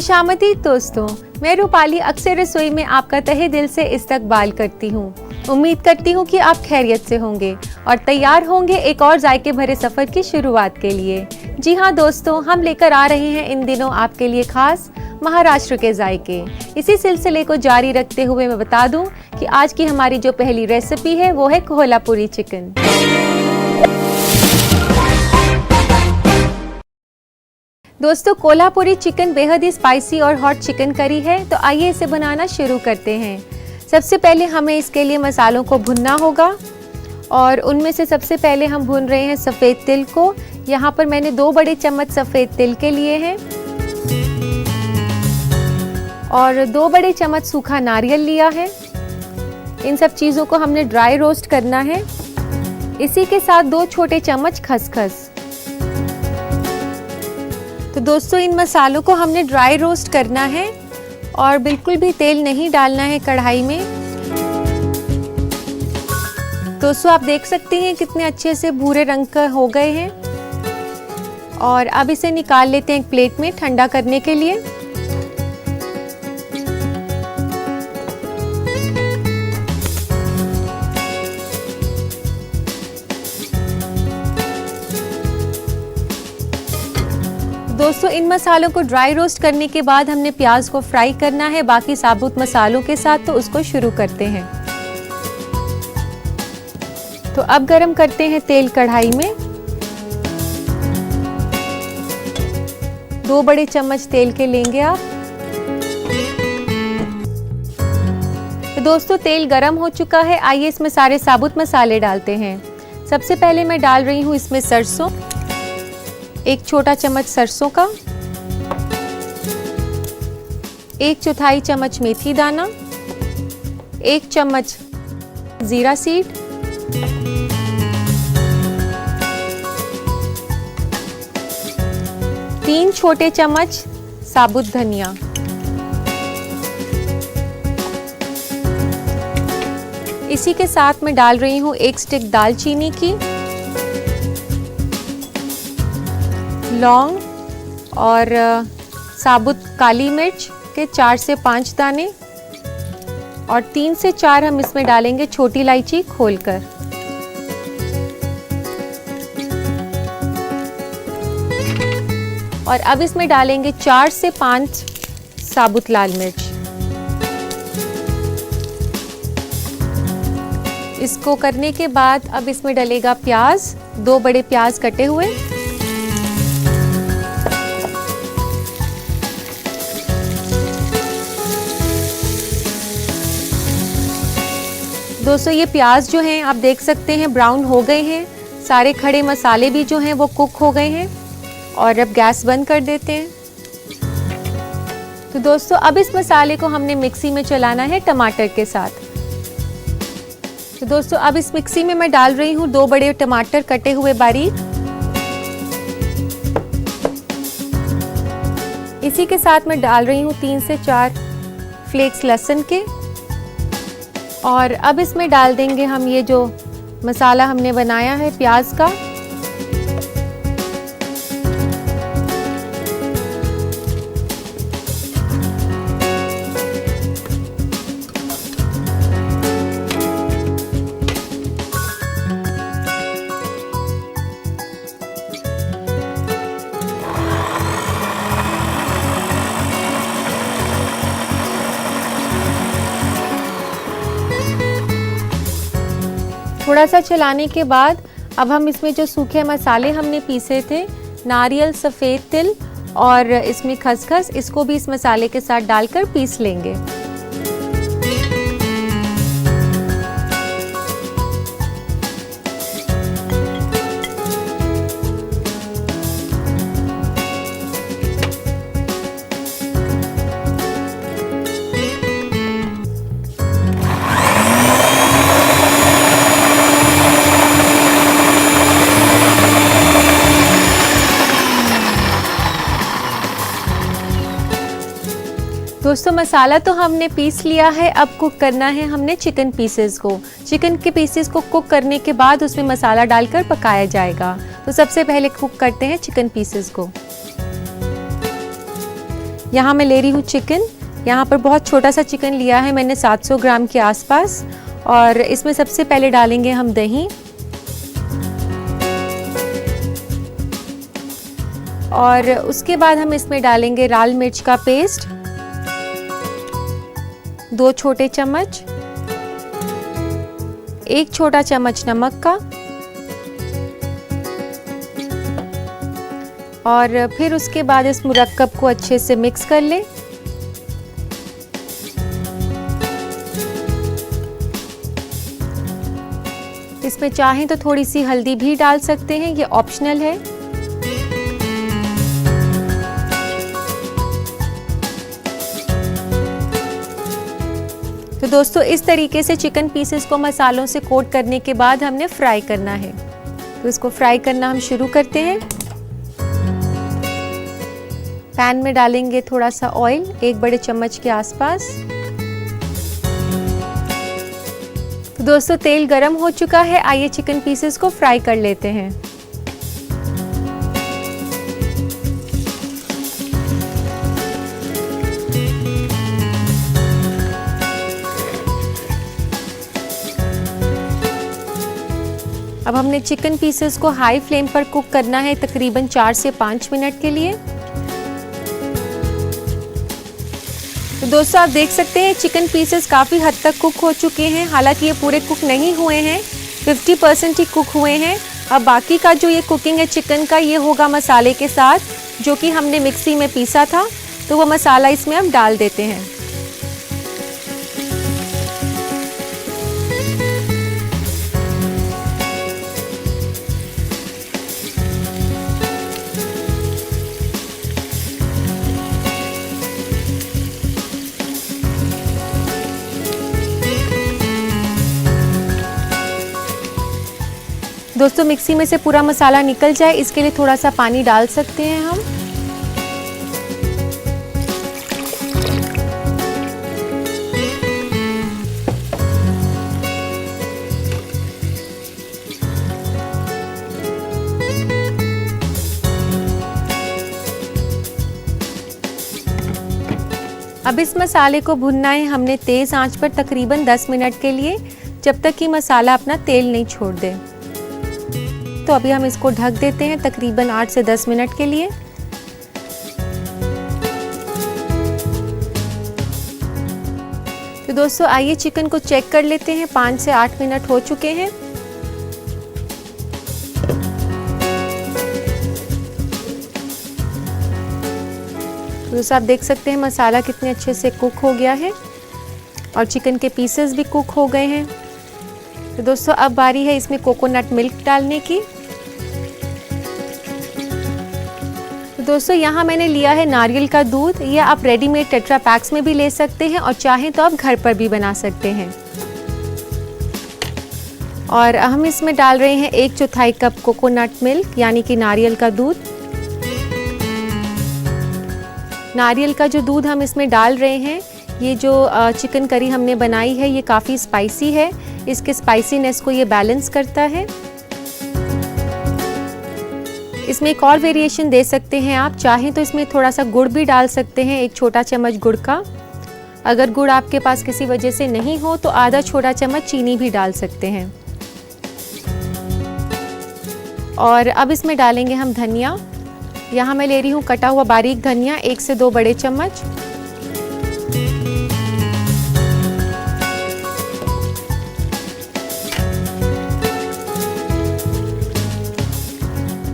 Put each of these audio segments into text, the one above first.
खुशामदीद दोस्तों, मैं रूपाली अक्सर रसोई में आपका तहे दिल से इस्तकबाल करती हूँ। उम्मीद करती हूँ कि आप खैरियत से होंगे और तैयार होंगे एक और जायके भरे सफ़र की शुरुआत के लिए। जी हाँ दोस्तों, हम लेकर आ रहे हैं इन दिनों आपके लिए खास महाराष्ट्र के जायके। इसी सिलसिले को जारी रखते हुए मैं बता दूं कि आज की हमारी जो पहली रेसिपी है वो है कोल्हापुरी चिकन। दोस्तों, कोल्हापुरी चिकन बेहद ही स्पाइसी और हॉट चिकन करी है, तो आइए इसे बनाना शुरू करते हैं। सबसे पहले हमें इसके लिए मसालों को भुनना होगा और उनमें से सबसे पहले हम भून रहे हैं सफ़ेद तिल को। यहाँ पर मैंने 2 बड़े चम्मच सफ़ेद तिल के लिए हैं और 2 बड़े चम्मच सूखा नारियल लिया है। इन सब चीज़ों को हमने ड्राई रोस्ट करना है। इसी के साथ 2 छोटे चम्मच खसखस। तो दोस्तों, इन मसालों को हमने ड्राई रोस्ट करना है और बिल्कुल भी तेल नहीं डालना है कढ़ाई में। दोस्तों, आप देख सकते हैं कितने अच्छे से भूरे रंग का हो गए हैं और अब इसे निकाल लेते हैं एक प्लेट में ठंडा करने के लिए। दोस्तों, इन मसालों को ड्राई रोस्ट करने के बाद हमने प्याज को फ्राई करना है बाकी साबुत मसालों के साथ, तो उसको शुरू करते हैं। तो अब गरम करते हैं तेल कढ़ाई में। 2 बड़े चम्मच तेल के लेंगे आप। तो दोस्तों, तेल गरम हो चुका है। आइए इसमें सारे साबुत मसाले डालते हैं। सबसे पहले मैं डाल रही हूँ इसमें सरसों, 1 छोटा चम्मच सरसों का, 1 चौथाई चम्मच मेथी दाना, 1 चम्मच जीरा सीड, 3 छोटे चम्मच साबुत धनिया, इसी के साथ मैं डाल रही हूँ 1 स्टिक दालचीनी की, लौंग और साबुत काली मिर्च के 4 से 5 दाने और 3 से 4 हम इसमें डालेंगे छोटी इलायची खोलकर। और अब इसमें डालेंगे 4 से 5 साबुत लाल मिर्च। इसको करने के बाद अब इसमें डलेगा प्याज, 2 बड़े प्याज कटे हुए। दोस्तों, ये प्याज जो हैं आप देख सकते हैं ब्राउन हो गए हैं। सारे खड़े मसाले भी जो हैं वो कुक हो गए हैं और अब गैस बंद कर देते हैं। तो दोस्तों, अब इस मसाले को हमने मिक्सी में चलाना है टमाटर के साथ। तो दोस्तों, अब इस मिक्सी में मैं डाल रही हूँ 2 बड़े टमाटर कटे हुए बारीक। इसी के साथ मैं डाल रही हूँ 3 से 4 फ्लेक्स लहसुन के और अब इसमें डाल देंगे हम ये जो मसाला हमने बनाया है प्याज का। थोड़ा सा चलाने के बाद अब हम इसमें जो सूखे मसाले हमने पीसे थे, नारियल, सफ़ेद तिल और इसमें खसखस, इसको भी इस मसाले के साथ डालकर पीस लेंगे। दोस्तों, मसाला तो हमने पीस लिया है। अब कुक करना है हमने चिकन पीसेस को। चिकन के पीसेस को कुक करने के बाद उसमें मसाला डालकर पकाया जाएगा। तो सबसे पहले कुक करते हैं चिकन पीसेस को। यहाँ मैं ले रही हूँ चिकन। यहाँ पर बहुत छोटा सा चिकन लिया है मैंने, 700 ग्राम के आसपास। और इसमें सबसे पहले डालेंगे हम दही, और उसके बाद हम इसमें डालेंगे लाल मिर्च का पेस्ट 2 छोटे चम्मच, 1 छोटा चम्मच नमक का, और फिर उसके बाद इस मुरक्कब को अच्छे से मिक्स कर लें। इसमें चाहें तो थोड़ी सी हल्दी भी डाल सकते हैं, ये ऑप्शनल है। तो दोस्तों इस तरीके से चिकन पीसेस को मसालों से कोट करने के बाद हमने फ्राई करना है। तो इसको फ्राई करना हम शुरू करते हैं। पैन में डालेंगे थोड़ा सा ऑयल, 1 बड़े चम्मच के आसपास। तो दोस्तों तेल गरम हो चुका है, आइए चिकन पीसेस को फ्राई कर लेते हैं। अब हमने चिकन पीसेस को हाई फ्लेम पर कुक करना है तकरीबन 4 से 5 मिनट के लिए। तो दोस्तों आप देख सकते हैं चिकन पीसेस काफ़ी हद तक कुक हो चुके हैं, हालांकि ये पूरे कुक नहीं हुए हैं, 50% ही कुक हुए हैं। अब बाकी का जो ये कुकिंग है चिकन का, ये होगा मसाले के साथ, जो कि हमने मिक्सी में पीसा था। तो वो मसाला इसमें हम डाल देते हैं। दोस्तों मिक्सी में से पूरा मसाला निकल जाए, इसके लिए थोड़ा सा पानी डाल सकते हैं हम। अब इस मसाले को भुनना है हमने तेज आंच पर तकरीबन 10 मिनट के लिए, जब तक कि मसाला अपना तेल नहीं छोड़ दे। तो अभी हम इसको ढक देते हैं तकरीबन 8 से 10 मिनट के लिए। तो दोस्तों आइए चिकन को चेक कर लेते हैं, 5 से 8 मिनट हो चुके हैं। तो दोस्तों आप देख सकते हैं मसाला कितने अच्छे से कुक हो गया है और चिकन के पीसेस भी कुक हो गए हैं। तो दोस्तों अब बारी है इसमें कोकोनट मिल्क डालने की। तो दोस्तों यहाँ मैंने लिया है नारियल का दूध, या आप रेडीमेड टेट्रा पैक्स में भी ले सकते हैं और चाहें तो आप घर पर भी बना सकते हैं। और हम इसमें डाल रहे हैं 1/4 कप कोकोनट मिल्क, यानी कि नारियल का दूध। नारियल का जो दूध हम इसमें डाल रहे हैं, ये जो चिकन करी हमने बनाई है ये काफ़ी स्पाइसी है, इसके स्पाइसीनेस को ये बैलेंस करता है। इसमें एक और वेरिएशन दे सकते हैं, आप चाहें तो इसमें थोड़ा सा गुड़ भी डाल सकते हैं, 1 छोटा चम्मच गुड़ का। अगर गुड़ आपके पास किसी वजह से नहीं हो तो आधा छोटा चम्मच चीनी भी डाल सकते हैं। और अब इसमें डालेंगे हम धनिया। यहाँ मैं ले रही हूँ कटा हुआ बारीक धनिया, 1 से 2 बड़े चम्मच।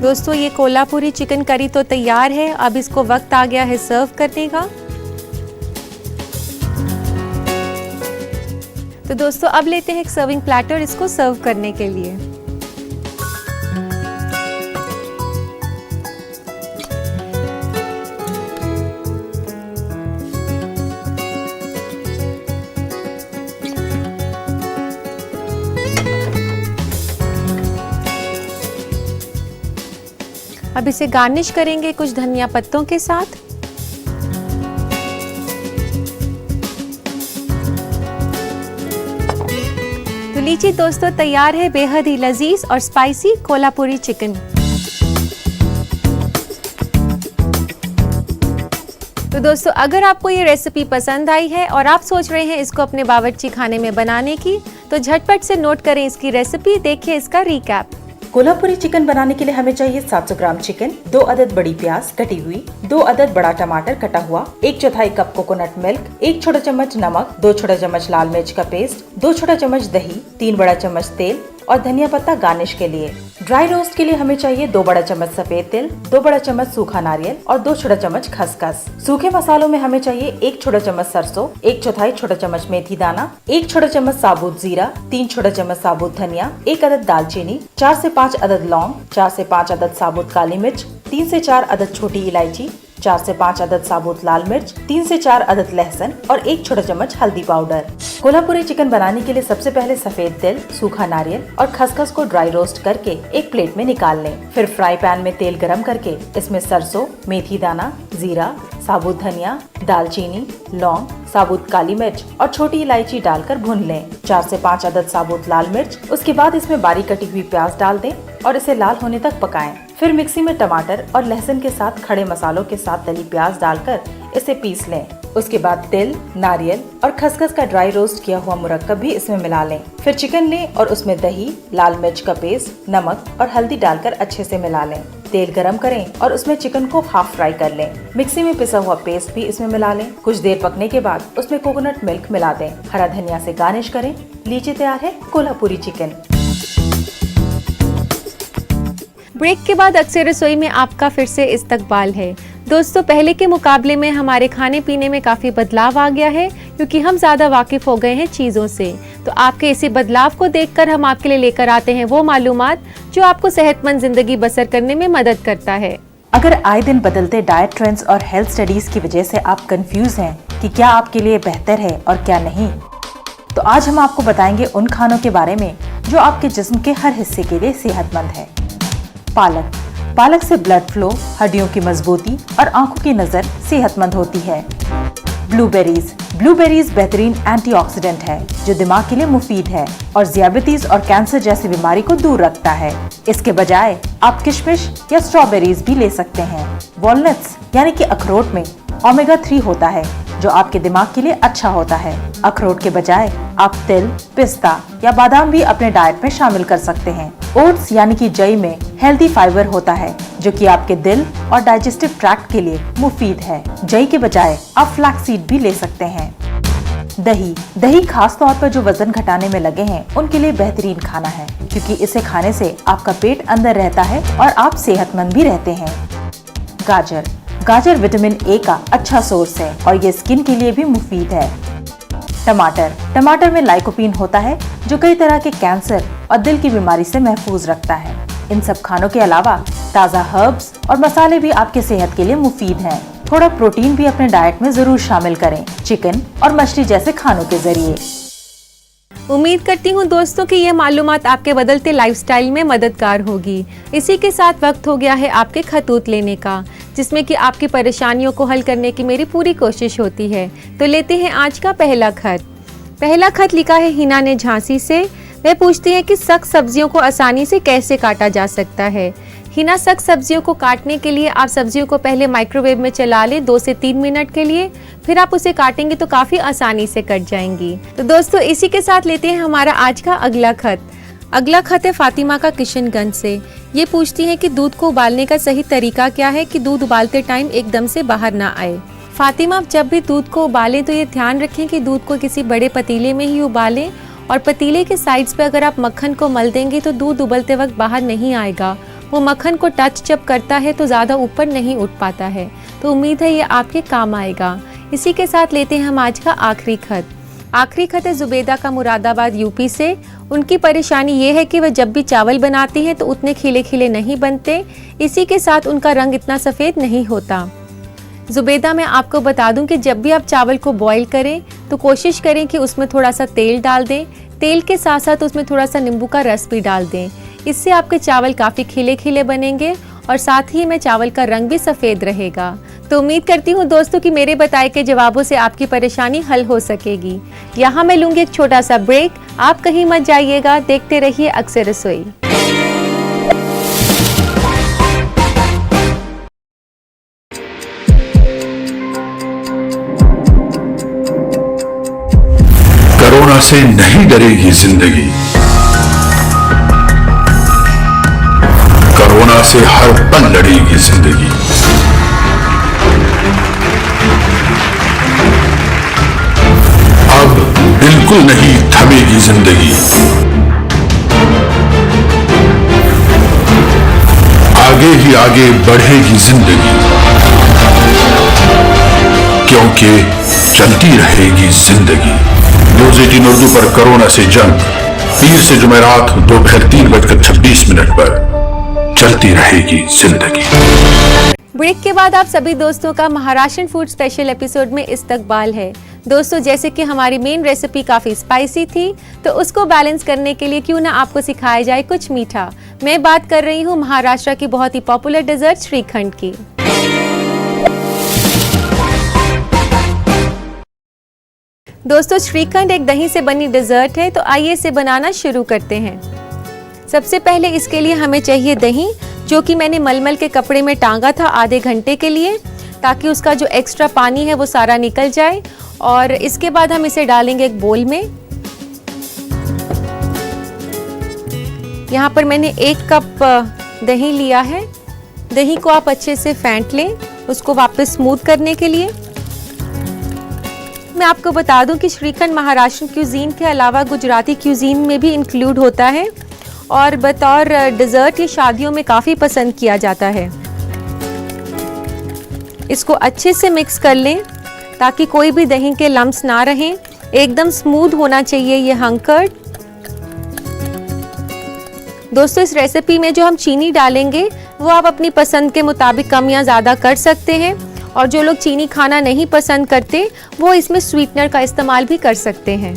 दोस्तों ये कोल्हापुरी चिकन करी तो तैयार है, अब इसको वक्त आ गया है सर्व करने का। तो दोस्तों अब लेते हैं एक सर्विंग प्लेटर इसको सर्व करने के लिए। अब इसे गार्निश करेंगे कुछ धनिया पत्तों के साथ। तो लीजिए दोस्तों तैयार है बेहद ही लजीज और स्पाइसी कोल्हापुरी चिकन। तो दोस्तों, अगर आपको ये रेसिपी पसंद आई है और आप सोच रहे हैं इसको अपने बावर्ची खाने में बनाने की, तो झटपट से नोट करें इसकी रेसिपी, देखिए इसका रिकैप। कोल्हापुरी चिकन बनाने के लिए हमें चाहिए 700 ग्राम चिकन, 2 अदद बड़ी प्याज कटी हुई, 2 अदद बड़ा टमाटर कटा हुआ, 1/4 कप कोकोनट मिल्क, 1 छोटा चम्मच नमक, 2 छोटा चम्मच लाल मिर्च का पेस्ट, 2 छोटा चम्मच दही, 3 बड़ा चम्मच तेल और धनिया पत्ता गार्निश के लिए। ड्राई रोस्ट के लिए हमें चाहिए 2 बड़ा चम्मच सफेद तिल, 2 बड़ा चम्मच सूखा नारियल और 2 छोटा चम्मच खसखस। सूखे मसालों में हमें चाहिए 1 छोटा चम्मच सरसों, 1/4 छोटा चम्मच मेथी दाना, 1 छोटा चम्मच साबुत जीरा, 3 छोटा चम्मच साबुत धनिया, 1 अदद दालचीनी, 4 से 5 अदद लौंग, 4 से 5 अदद साबुत काली मिर्च, 3 से 4 अदद छोटी इलायची, 4 से 5 अदद साबुत लाल मिर्च, 3 से 4 अदद लहसुन और 1 छोटा चम्मच हल्दी पाउडर। कोल्हापुरी चिकन बनाने के लिए सबसे पहले सफेद तिल, सूखा नारियल और खसखस को ड्राई रोस्ट करके एक प्लेट में निकाल लें। फिर फ्राई पैन में तेल गरम करके इसमें सरसों, मेथी दाना, जीरा, साबुत धनिया, दालचीनी, लौंग, साबुत काली मिर्च और छोटी इलायची डालकर भून लें। 4 से 5 अदद साबुत लाल मिर्च। उसके बाद इसमें बारीक कटी हुई प्याज डाल दें और इसे लाल होने तक पकाएं। फिर मिक्सी में टमाटर और लहसुन के साथ खड़े मसालों के साथ तली प्याज डालकर इसे पीस लें। उसके बाद तिल, नारियल और खसखस का ड्राई रोस्ट किया हुआ मुरक्कब भी इसमें मिला लें। फिर चिकन लें और उसमें दही, लाल मिर्च का पेस्ट, नमक और हल्दी डालकर अच्छे से मिला लें। तेल गरम करें और उसमें चिकन को हाफ फ्राई कर लें। मिक्सी में पिसा हुआ पेस्ट भी इसमें मिला लें। कुछ देर पकने के बाद उसमें कोकोनट मिल्क मिला दें। हरा धनिया से गार्निश करें। लीजिए तैयार है कोल्हापुरी चिकन। ब्रेक के बाद अक्सर रसोई में आपका फिर से इस्तकबाल है। दोस्तों, पहले के मुकाबले में हमारे खाने पीने में काफ़ी बदलाव आ गया है, क्योंकि हम ज़्यादा वाकिफ़ हो गए हैं चीज़ों से। तो आपके इसी बदलाव को देखकर हम आपके लिए लेकर आते हैं वो मालूमात जो आपको सेहतमंद ज़िंदगी बसर करने में मदद करता है। अगर आए दिन बदलते डाइट ट्रेंड्स और हेल्थ स्टडीज की वजह से आप कंफ्यूज हैं कि क्या आपके लिए बेहतर है और क्या नहीं, तो आज हम आपको बताएंगे उन खानों के बारे में जो आपके जिस्म के हर हिस्से के लिए सेहतमंद है। पालक। पालक से ब्लड फ्लो, हड्डियों की मजबूती और आंखों की नजर सेहतमंद होती है। ब्लूबेरीज। ब्लूबेरीज बेहतरीन एंटीऑक्सीडेंट है जो दिमाग के लिए मुफीद है और ज़ियाबतीस और कैंसर जैसी बीमारी को दूर रखता है। इसके बजाय आप किशमिश या स्ट्रॉबेरीज भी ले सकते हैं। वॉलनट्स यानी कि अखरोट में ओमेगा 3 होता है जो आपके दिमाग के लिए अच्छा होता है। अखरोट के बजाय आप तिल, पिस्ता या बादाम भी अपने डाइट में शामिल कर सकते हैं। ओट्स यानी कि जई में हेल्दी फाइबर होता है जो कि आपके दिल और डाइजेस्टिव ट्रैक्ट के लिए मुफीद है। जई के बजाय आप फ्लैक्सीड भी ले सकते हैं। दही। दही खास तौर पर जो वजन घटाने में लगे हैं उनके लिए बेहतरीन खाना है, क्योंकि इसे खाने से आपका पेट अंदर रहता है और आप सेहतमंद भी रहते हैं। गाजर। गाजर विटामिन ए का अच्छा सोर्स है और ये स्किन के लिए भी मुफीद है। टमाटर। टमाटर में लाइकोपीन होता है जो कई तरह के कैंसर और दिल की बीमारी से महफूज रखता है। इन सब खानों के अलावा ताज़ा हर्ब्स और मसाले भी आपके सेहत के लिए मुफीद हैं। थोड़ा प्रोटीन भी अपने डाइट में जरूर शामिल करें, चिकन और मछली जैसे खानों के जरिए। उम्मीद करती हूँ दोस्तों कि यह मालूमात आपके बदलते लाइफस्टाइल में मददगार होगी। इसी के साथ वक्त हो गया है आपके खतूत लेने का, जिसमें कि आपकी परेशानियों को हल करने की मेरी पूरी कोशिश होती है। तो लेते हैं आज का पहला खत। पहला खत लिखा है हिना ने झांसी से। वह पूछती है कि सख्त सब्जियों को आसानी से कैसे काटा जा सकता है। हिना, सख्त सब्जियों को काटने के लिए आप सब्जियों को पहले माइक्रोवेव में चला लें 2 से 3 मिनट के लिए, फिर आप उसे काटेंगे तो काफ़ी आसानी से कट जाएंगी। तो दोस्तों, इसी के साथ लेते हैं हमारा आज का अगला खत। अगला खत है फातिमा का किशनगंज से। ये पूछती है कि दूध को उबालने का सही तरीका क्या है कि दूध उबालते टाइम एकदम से बाहर ना आए। फातिमा, आप जब भी दूध को उबालें तो ये ध्यान रखें कि दूध को किसी बड़े पतीले में ही उबालें और पतीले के साइड्स पे अगर आप मक्खन को मल देंगे तो दूध उबलते वक्त बाहर नहीं आएगा। वो मक्खन को टच जब करता है तो ज़्यादा ऊपर नहीं उठ पाता है। तो उम्मीद है ये आपके काम आएगा। इसी के साथ लेते हैं हम आज का आखिरी खत। आखिरी खत है जुबेदा का मुरादाबाद यूपी से। उनकी परेशानी ये है कि वह जब भी चावल बनाती हैं तो उतने खिले खिले नहीं बनते। इसी के साथ उनका रंग इतना सफ़ेद नहीं होता। जुबेदा, मैं आपको बता दूं कि जब भी आप चावल को बॉईल करें तो कोशिश करें कि उसमें थोड़ा सा तेल डाल दें। तेल के साथ साथ उसमें थोड़ा सा नींबू का रस भी डाल दें। इससे आपके चावल काफ़ी खिले खिले बनेंगे और साथ ही में चावल का रंग भी सफ़ेद रहेगा। तो उम्मीद करती हूँ दोस्तों कि मेरे बताए के जवाबों से आपकी परेशानी हल हो सकेगी। यहाँ मैं लूँगी एक छोटा सा ब्रेक। आप कहीं मत जाइएगा, देखते रहिए अक्सर रसोई। कोरोना से नहीं डरेगी जिंदगी, कोरोना से हर पल लड़ेगी जिंदगी। अब बिल्कुल नहीं थमेगी जिंदगी, आगे ही आगे बढ़ेगी जिंदगी, क्योंकि चलती रहेगी जिंदगी। न्यूज 18 उर्दू पर कोरोना से जंग, पीर से जुमेरात दोपहर 3:26 पर चलती रहेगी जिंदगी। ब्रेक के बाद आप सभी दोस्तों का महाराष्ट्र फूड स्पेशल एपिसोड में इस्तकबाल है। दोस्तों, जैसे कि हमारी मेन रेसिपी काफ़ी स्पाइसी थी, तो उसको बैलेंस करने के लिए क्यों ना आपको सिखाया जाए कुछ मीठा। मैं बात कर रही हूँ महाराष्ट्र की बहुत ही पॉपुलर डेजर्ट श्रीखंड की। दोस्तों, श्रीखंड एक दही से बनी डेजर्ट है, तो आइए इसे बनाना शुरू करते हैं। सबसे पहले इसके लिए हमें चाहिए दही, जो कि मैंने मलमल के कपड़े में टांगा था आधे घंटे के लिए, ताकि उसका जो एक्स्ट्रा पानी है वो सारा निकल जाए। और इसके बाद हम इसे डालेंगे एक बोल में। यहाँ पर मैंने 1 कप दही लिया है। दही को आप अच्छे से फेंट लें, उसको वापस स्मूथ करने के लिए। मैं आपको बता दूं कि श्रीखंड महाराष्ट्र क्यूजीन के अलावा गुजराती क्यूजीन में भी इंक्लूड होता है और बतौर डेजर्ट ये शादियों में काफ़ी पसंद किया जाता है। इसको अच्छे से मिक्स कर लें ताकि कोई भी दही के लम्स ना रहें। एकदम स्मूथ होना चाहिए ये हंकर्ड। दोस्तों, इस रेसिपी में जो हम चीनी डालेंगे वो आप अपनी पसंद के मुताबिक कम या ज़्यादा कर सकते हैं, और जो लोग चीनी खाना नहीं पसंद करते वो इसमें स्वीटनर का इस्तेमाल भी कर सकते हैं।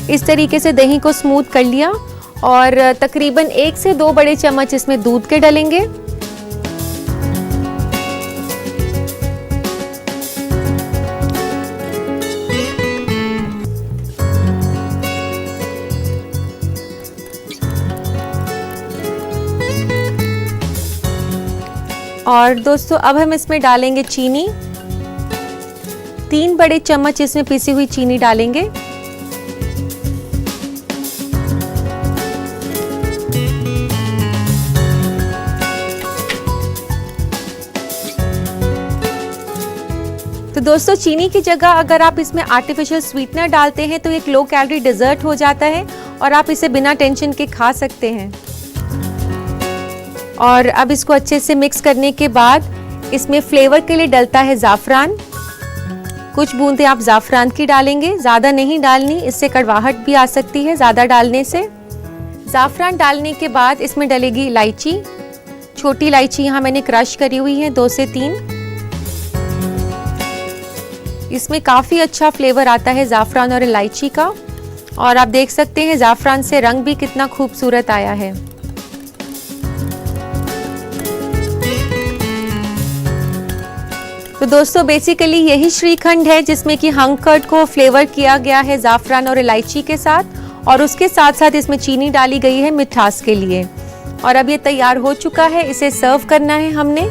इस तरीके से दही को स्मूथ कर लिया और तकरीबन 1 से 2 बड़े चम्मच इसमें दूध के डालेंगे। और दोस्तों, अब हम इसमें डालेंगे चीनी। 3 बड़े चम्मच इसमें पिसी हुई चीनी डालेंगे। तो दोस्तों, चीनी की जगह अगर आप इसमें आर्टिफिशियल स्वीटनर डालते हैं तो एक लो कैलोरी डेजर्ट हो जाता है और आप इसे बिना टेंशन के खा सकते हैं। और अब इसको अच्छे से मिक्स करने के बाद इसमें फ्लेवर के लिए डलता है ज़ाफ़रान। कुछ बूंदें आप ज़ाफ़रान की डालेंगे, ज़्यादा नहीं डालनी, इससे कड़वाहट भी आ सकती है ज़्यादा डालने से। ज़ाफ़रान डालने के बाद इसमें डलेगी इलायची। छोटी इलायची यहाँ मैंने क्रश करी हुई है 2 से 3। इसमें काफ़ी अच्छा फ्लेवर आता है ज़ाफ़रान और इलायची का। और आप देख सकते हैं ज़ाफ़रान से रंग भी कितना खूबसूरत आया है। तो दोस्तों, बेसिकली यही श्रीखंड है जिसमें कि हंकर्ड को फ्लेवर किया गया है ज़ाफ़रान और इलायची के साथ, और उसके साथ साथ इसमें चीनी डाली गई है मिठास के लिए। और अब ये तैयार हो चुका है, इसे सर्व करना है हमने।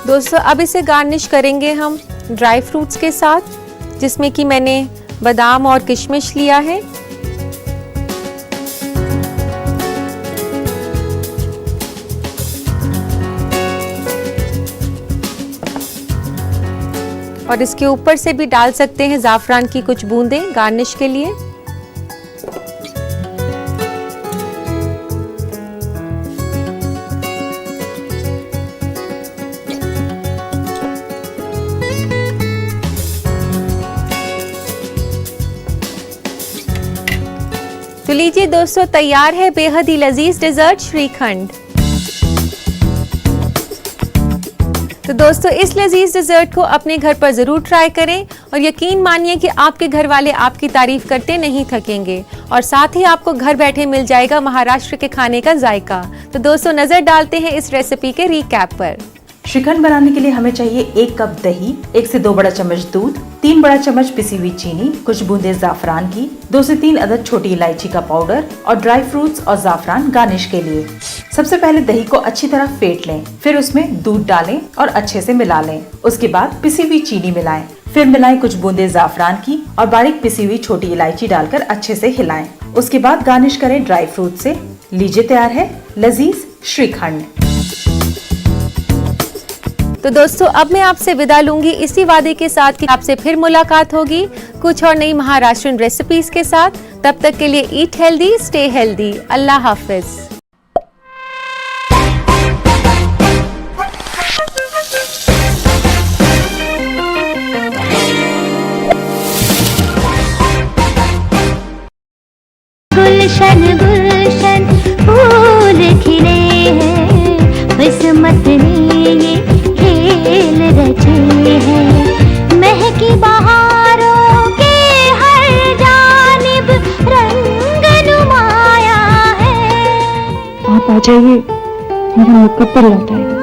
दोस्तों, अब इसे गार्निश करेंगे हम ड्राई फ्रूट्स के साथ, जिसमें कि मैंने बादाम और किशमिश लिया है। और इसके ऊपर से भी डाल सकते हैं ज़ाफ़रान की कुछ बूंदें गार्निश के लिए। तो लीजिए दोस्तों, तैयार है बेहद ही लजीज डेजर्ट श्रीखंड। तो दोस्तों इस लजीज डिजर्ट को अपने घर पर जरूर ट्राई करें और यकीन मानिए कि आपके घर वाले आपकी तारीफ करते नहीं थकेंगे और साथ ही आपको घर बैठे मिल जाएगा महाराष्ट्र के खाने का जायका। तो दोस्तों नजर डालते हैं इस रेसिपी के रिकैप पर। श्रीखंड बनाने के लिए हमें चाहिए 1 कप दही, 1 से 2 बड़ा चम्मच दूध, 3 बड़ा चम्मच पिसी हुई चीनी, कुछ बूंदे जाफरान की, 2 से 3 अदद छोटी इलायची का पाउडर और ड्राई फ्रूट्स और जाफरान गार्निश के लिए। सबसे पहले दही को अच्छी तरह फेंट लें, फिर उसमें दूध डालें और अच्छे से मिला लें। उसके बाद पिसी हुई चीनी मिलाएं, फिर मिलाएं कुछ बूंदे जाफरान की और बारीक पिसी हुई छोटी इलायची डालकर अच्छे से हिलाएं। उसके बाद गार्निश करें ड्राई फ्रूट से। लीजिए तैयार है लजीज श्रीखंड। तो दोस्तों अब मैं आपसे विदा लूंगी इसी वादे के साथ कि आपसे फिर मुलाकात होगी कुछ और नई महाराष्ट्रियन रेसिपीज के साथ। तब तक के लिए ईट हेल्दी, स्टे हेल्दी। अल्लाह हाफिज। गुलशन गुलशन फूल खिले हैं, किस्मत ने ये खेल रचे हैं। महकी बहारों के हर जानिब रंग नुमाया है। आप आ जाइए, मेरा मुकब्बर लौट आएगा।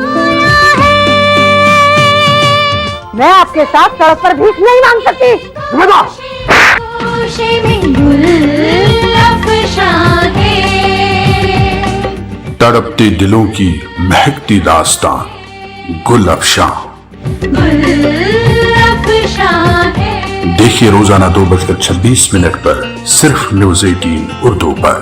मैं आपके साथ सड़क पर भीख नहीं मांग सकती। तड़पते दिलों की महकती दास्तान गुल अफशां। देखिए रोजाना 2:26 पर सिर्फ न्यूज़ 18 उर्दू पर।